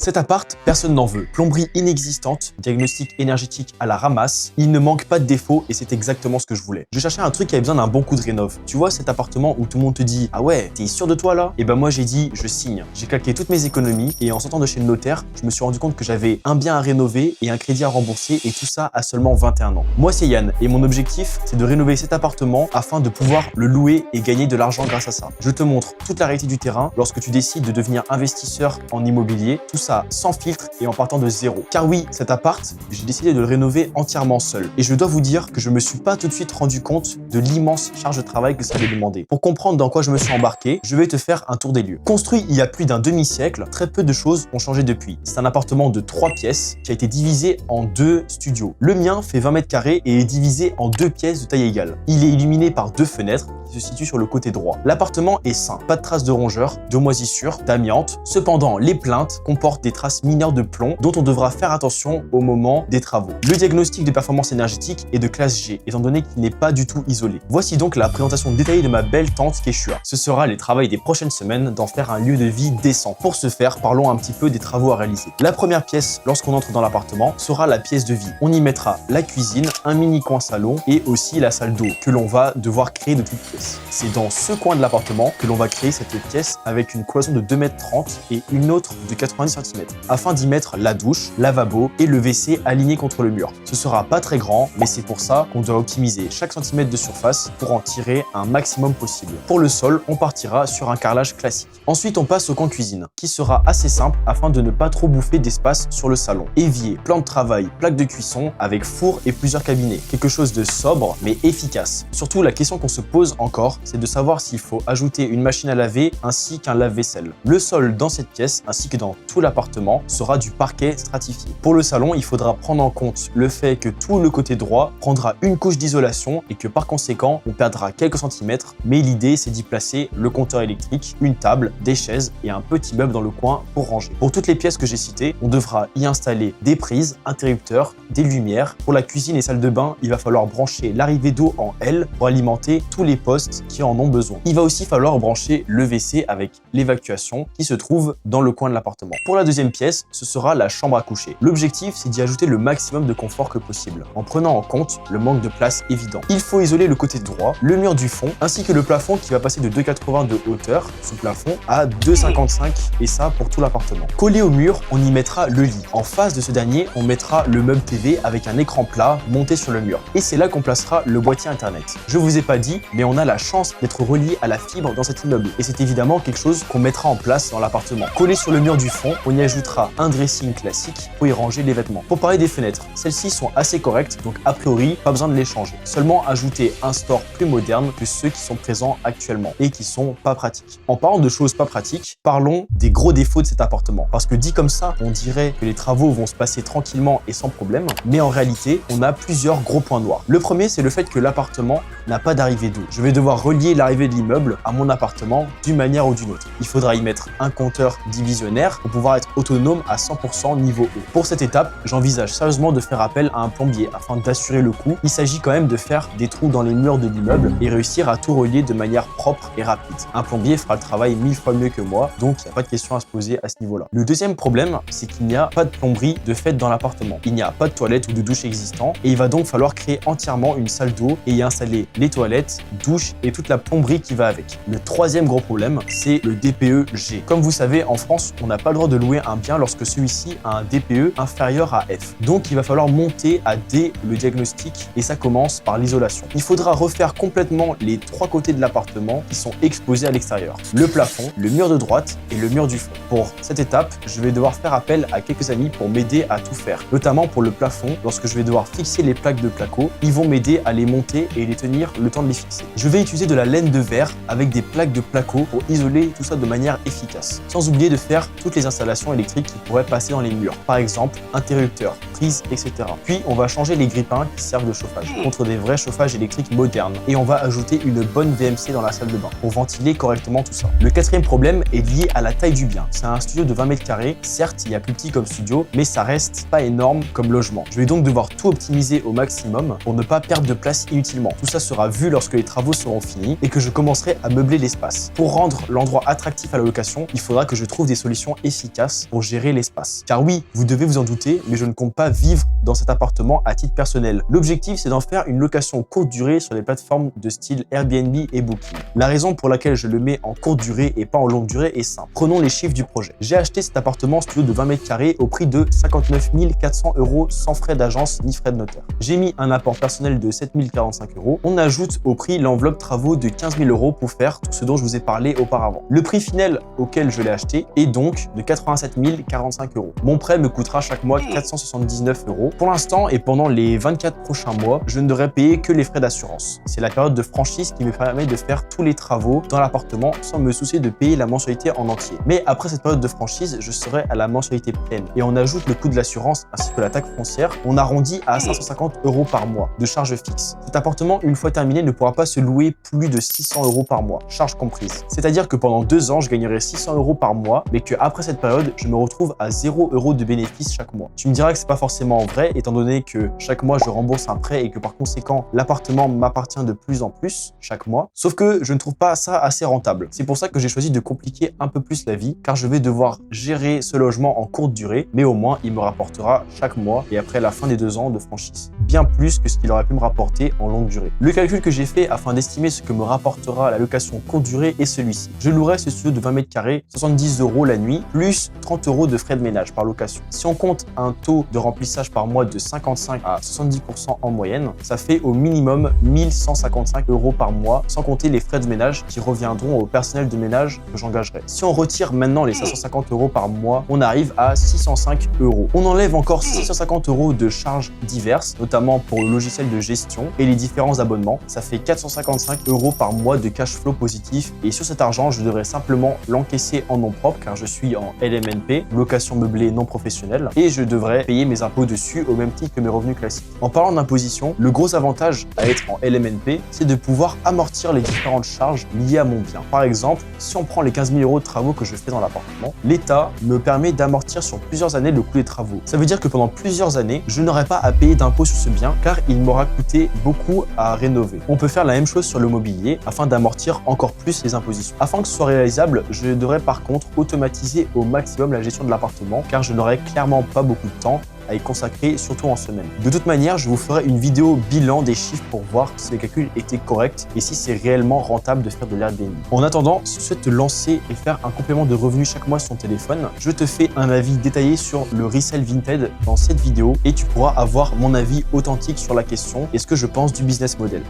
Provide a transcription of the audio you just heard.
Cet appart, personne n'en veut. Plomberie inexistante, diagnostic énergétique à la ramasse, il ne manque pas de défauts et c'est exactement ce que je voulais. Je cherchais un truc qui avait besoin d'un bon coup de rénov. Tu vois cet appartement où tout le monde te dit « Ah ouais, t'es sûr de toi là ?» Et ben moi j'ai dit « Je signe ». J'ai claqué toutes mes économies et en sortant de chez le notaire, je me suis rendu compte que j'avais un bien à rénover et un crédit à rembourser et tout ça à seulement 21 ans. Moi c'est Yann et mon objectif c'est de rénover cet appartement afin de pouvoir le louer et gagner de l'argent grâce à ça. Je te montre toute la réalité du terrain lorsque tu décides de devenir investisseur en immobilier, tout ça sans filtre et en partant de zéro. Car oui, cet appart, j'ai décidé de le rénover entièrement seul. Et je dois vous dire que je me suis pas tout de suite rendu compte de l'immense charge de travail que ça allait demander. Pour comprendre dans quoi je me suis embarqué, je vais te faire un tour des lieux. Construit il y a plus d'un demi-siècle, très peu de choses ont changé depuis. C'est un appartement de 3 pièces qui a été divisé en 2 studios. Le mien fait 20 mètres carrés et est divisé en 2 pièces de taille égale. Il est illuminé par 2 fenêtres qui se situent sur le côté droit. L'appartement est sain, pas de traces de rongeurs, de moisissures, d'amiante. Cependant, les plaintes comportent des traces mineures de plomb dont on devra faire attention au moment des travaux. Le diagnostic de performance énergétique est de classe G, étant donné qu'il n'est pas du tout isolé. Voici donc la présentation détaillée de ma belle tante Keshua. Ce sera les travaux des prochaines semaines d'en faire un lieu de vie décent. Pour ce faire, parlons un petit peu des travaux à réaliser. La première pièce, lorsqu'on entre dans l'appartement, sera la pièce de vie. On y mettra la cuisine, un mini coin salon et aussi la salle d'eau que l'on va devoir créer de toutes pièces. C'est dans ce coin de l'appartement que l'on va créer cette pièce avec une cloison de 2,30 m et une autre de 90 cm afin d'y mettre la douche, lavabo et le WC aligné contre le mur. Ce sera pas très grand, mais c'est pour ça qu'on doit optimiser chaque centimètre de surface pour en tirer un maximum possible. Pour le sol, on partira sur un carrelage classique. Ensuite, on passe au coin cuisine, qui sera assez simple afin de ne pas trop bouffer d'espace sur le salon. Évier, plan de travail, plaque de cuisson avec four et plusieurs cabinets. Quelque chose de sobre mais efficace. Surtout, la question qu'on se pose encore, c'est de savoir s'il faut ajouter une machine à laver ainsi qu'un lave-vaisselle. Le sol dans cette pièce, ainsi que dans tout l'appartement, sera du parquet stratifié. Pour le salon, il faudra prendre en compte le fait que tout le côté droit prendra une couche d'isolation et que par conséquent, on perdra quelques centimètres, mais l'idée c'est d'y placer le compteur électrique, une table, des chaises et un petit meuble dans le coin pour ranger. Pour toutes les pièces que j'ai citées, on devra y installer des prises, interrupteurs, des lumières. Pour la cuisine et salle de bain, il va falloir brancher l'arrivée d'eau en L pour alimenter tous les postes qui en ont besoin. Il va aussi falloir brancher le WC avec l'évacuation qui se trouve dans le coin de l'appartement. Pour la deuxième pièce, ce sera la chambre à coucher. L'objectif, c'est d'y ajouter le maximum de confort que possible, en prenant en compte le manque de place évident. Il faut isoler le côté droit, le mur du fond, ainsi que le plafond qui va passer de 2,80 de hauteur sous plafond à 2,55 et ça pour tout l'appartement. Collé au mur, on y mettra le lit. En face de ce dernier, on mettra le meuble TV avec un écran plat monté sur le mur. Et c'est là qu'on placera le boîtier internet. Je vous ai pas dit, mais on a la chance d'être relié à la fibre dans cet immeuble. Et c'est évidemment quelque chose qu'on mettra en place dans l'appartement. Collé sur le mur du fond, on y ajoutera un dressing classique pour y ranger les vêtements. Pour parler des fenêtres, celles-ci sont assez correctes, donc a priori, pas besoin de les changer. Seulement ajouter un store plus moderne que ceux qui sont présents actuellement et qui sont pas pratiques. En parlant de choses pas pratiques, parlons des gros défauts de cet appartement. Parce que dit comme ça, on dirait que les travaux vont se passer tranquillement et sans problème, mais en réalité, on a plusieurs gros points noirs. Le premier, c'est le fait que l'appartement n'a pas d'arrivée d'eau. Je vais devoir relier l'arrivée de l'immeuble à mon appartement d'une manière ou d'une autre. Il faudra y mettre un compteur divisionnaire pour pouvoir être autonome à 100% niveau eau. Pour cette étape, j'envisage sérieusement de faire appel à un plombier afin d'assurer le coup. Il s'agit quand même de faire des trous dans les murs de l'immeuble et réussir à tout relier de manière propre et rapide. Un plombier fera le travail 1000 fois mieux que moi, donc il n'y a pas de question à se poser à ce niveau-là. Le deuxième problème, c'est qu'il n'y a pas de plomberie de fait dans l'appartement. Il n'y a pas de toilette ou de douche existant et il va donc falloir créer entièrement une salle d'eau et y installer les toilettes, douche et toute la plomberie qui va avec. Le troisième gros problème, c'est le DPE G. Comme vous savez, en France, on n'a pas le droit de louer un bien lorsque celui-ci a un DPE inférieur à F. Donc, il va falloir monter à D le diagnostic et ça commence par l'isolation. Il faudra refaire complètement les 3 côtés de l'appartement qui sont exposés à l'extérieur. Le plafond, le mur de droite et le mur du fond. Pour cette étape, je vais devoir faire appel à quelques amis pour m'aider à tout faire. Notamment pour le plafond, lorsque je vais devoir fixer les plaques de placo, ils vont m'aider à les monter et les tenir le temps de les fixer. Je vais utiliser de la laine de verre avec des plaques de placo pour isoler tout ça de manière efficace. Sans oublier de faire toutes les installations électriques qui pourraient passer dans les murs. Par exemple, interrupteurs, prises, etc. Puis, on va changer les grippins qui servent de chauffage contre des vrais chauffages électriques modernes. Et on va ajouter une bonne VMC dans la salle de bain pour ventiler correctement tout ça. Le quatrième problème est lié à la taille du bien. C'est un studio de 20 mètres carrés. Certes, il y a plus petit comme studio, mais ça reste pas énorme comme logement. Je vais donc devoir tout optimiser au maximum pour ne pas perdre de place inutilement. Tout ça sera vu lorsque les travaux seront finis et que je commencerai à meubler l'espace. Pour rendre l'endroit attractif à la location, il faudra que je trouve des solutions efficaces place pour gérer l'espace. Car oui, vous devez vous en douter, mais je ne compte pas vivre dans cet appartement à titre personnel. L'objectif, c'est d'en faire une location courte durée sur les plateformes de style Airbnb et Booking. La raison pour laquelle je le mets en courte durée et pas en longue durée est simple. Prenons les chiffres du projet. J'ai acheté cet appartement studio de 20 mètres carrés au prix de 59 400 € sans frais d'agence ni frais de notaire. J'ai mis un apport personnel de 7 045 €. On ajoute au prix l'enveloppe travaux de 15 000 € pour faire tout ce dont je vous ai parlé auparavant. Le prix final auquel je l'ai acheté est donc de 87 045 €. Mon prêt me coûtera chaque mois 479 €. Pour l'instant et pendant les 24 prochains mois, je ne devrais payer que les frais d'assurance. C'est la période de franchise qui me permet de faire tous les travaux dans l'appartement sans me soucier de payer la mensualité en entier. Mais après cette période de franchise, je serai à la mensualité pleine et on ajoute le coût de l'assurance ainsi que la taxe foncière. On arrondit à 550 € par mois de charges fixes. Cet appartement, une fois terminé, ne pourra pas se louer plus de 600 € par mois, charges comprises. C'est-à-dire que pendant 2 ans, je gagnerai 600 € par mois, mais qu'après cette période, je me retrouve à 0 € de bénéfice chaque mois. Tu me diras que c'est pas forcément vrai, étant donné que chaque mois, je rembourse un prêt et que par conséquent, l'appartement m'appartient de plus en plus chaque mois. Sauf que je ne trouve pas ça assez rentable. C'est pour ça que j'ai choisi de compliquer un peu plus la vie, car je vais devoir gérer ce logement en courte durée, mais au moins, il me rapportera chaque mois et après la fin des 2 ans de franchise. Bien plus que ce qu'il aurait pu me rapporter en longue durée. Le calcul que j'ai fait afin d'estimer ce que me rapportera la location courte durée est celui-ci. Je louerai ce studio de 20 mètres carrés, 70 € la nuit, plus 30 € de frais de ménage par location. Si on compte un taux de remplissage par mois de 55 à 70% en moyenne, ça fait au minimum 1155 € par mois, sans compter les frais de ménage qui reviendront au personnel de ménage que j'engagerai. Si on retire maintenant les 550 € par mois, on arrive à 605 €. On enlève encore 650 € de charges diverses, notamment pour le logiciel de gestion et les différents abonnements. Ça fait 455 € par mois de cash flow positif et sur cet argent, je devrais simplement l'encaisser en nom propre car je suis en LMNP, location meublée non professionnelle, et je devrais payer mes impôts dessus au même titre que mes revenus classiques. En parlant d'imposition, le gros avantage à être en LMNP, c'est de pouvoir amortir les différentes charges liées à mon bien. Par exemple, si on prend les 15 000 € de travaux que je fais dans l'appartement, l'État me permet d'amortir sur plusieurs années le coût des travaux. Ça veut dire que pendant plusieurs années, je n'aurai pas à payer d'impôts sur ce bien car il m'aura coûté beaucoup à rénover. On peut faire la même chose sur le mobilier afin d'amortir encore plus les impositions. Afin que ce soit réalisable, je devrais par contre automatiser au maximum la gestion de l'appartement car je n'aurai clairement pas beaucoup de temps à y consacrer, surtout en semaine. De toute manière, je vous ferai une vidéo bilan des chiffres pour voir si les calculs étaient corrects et si c'est réellement rentable de faire de l'Airbnb. En attendant, si tu souhaites te lancer et faire un complément de revenus chaque mois sur ton téléphone, je te fais un avis détaillé sur le resale Vinted dans cette vidéo et tu pourras avoir mon avis authentique sur la question et ce que je pense du business model.